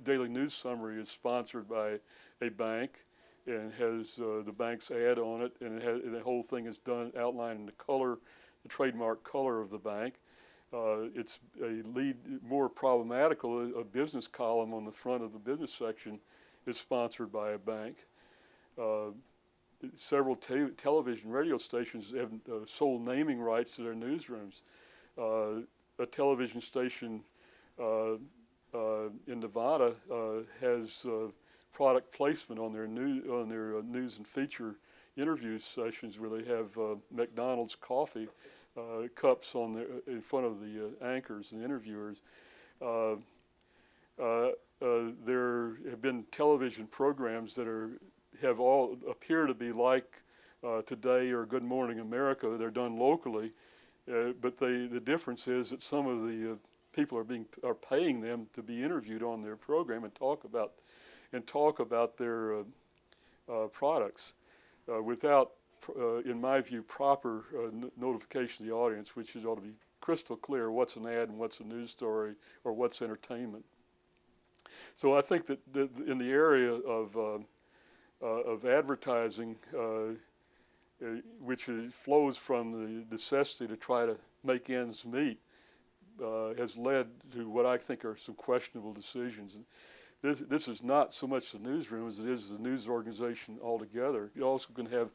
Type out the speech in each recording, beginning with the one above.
daily news summary is sponsored by a bank and has the bank's ad on it, and the whole thing is done outlining the color, the trademark color of the bank. It's a more problematical, a business column on the front of the business section is sponsored by a bank. Several television radio stations have sole naming rights to their newsrooms. A television station in Nevada has product placement on their news and feature interview sessions where they have McDonald's coffee cups on in front of the anchors and interviewers. There have been television programs that have all appear to be like Today or Good Morning America. They're done locally, but the difference is that some of the people are paying them to be interviewed on their program and talk about their products without, in my view, proper notification of the audience, which ought to be crystal clear what's an ad and what's a news story or what's entertainment. So I think that in the area of advertising, which flows from the necessity to try to make ends meet, has led to what I think are some questionable decisions. This is not so much the newsroom as it is the news organization altogether. You also can have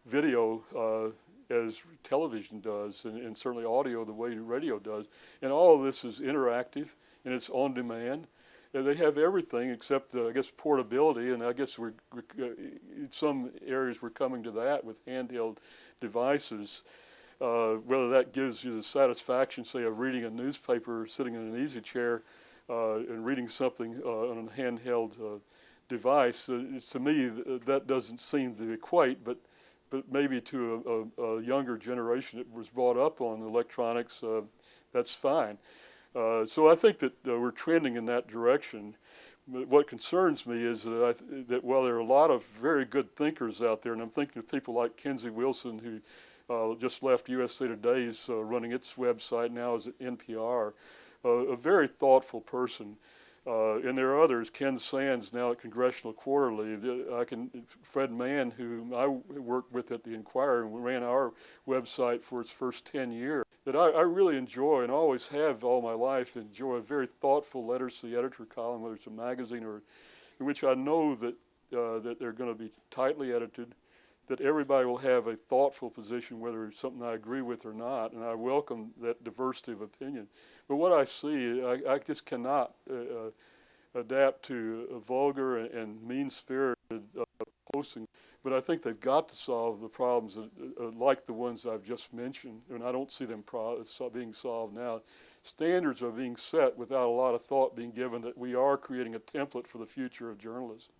video as television does, and certainly audio the way radio does. And all of this is interactive, and it's on demand. And they have everything except, I guess, portability, and I guess in some areas we're coming to that with handheld devices. Whether that gives you the satisfaction, say, of reading a newspaper sitting in an easy chair and reading something on a handheld device, to me that doesn't seem to equate, but maybe to a younger generation that was brought up on electronics, that's fine. So I think that we're trending in that direction. What concerns me is that while there are a lot of very good thinkers out there, and I'm thinking of people like Kinsey Wilson, who just left USA Today's running its website, now is at NPR, a very thoughtful person. And there are others, Ken Sands now at Congressional Quarterly, Fred Mann, who I worked with at the Inquirer and ran our website for its first 10 years, that I really enjoy and always have all my life enjoy a very thoughtful letters to the editor column, whether it's a magazine or in which I know that they're going to be tightly edited, that everybody will have a thoughtful position, whether it's something I agree with or not, and I welcome that diversity of opinion. But what I see, I just cannot adapt to a vulgar and mean-spirited posting. But I think they've got to solve the problems like the ones I've just mentioned, and I don't see them being solved now. Standards are being set without a lot of thought being given that we are creating a template for the future of journalism,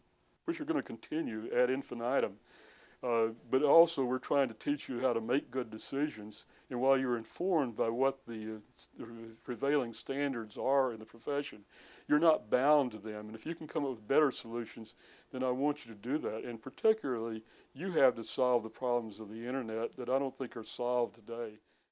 which are going to continue ad infinitum. But also we're trying to teach you how to make good decisions, and while you're informed by what the prevailing standards are in the profession, you're not bound to them. And if you can come up with better solutions, then I want you to do that. And particularly, you have to solve the problems of the internet that I don't think are solved today.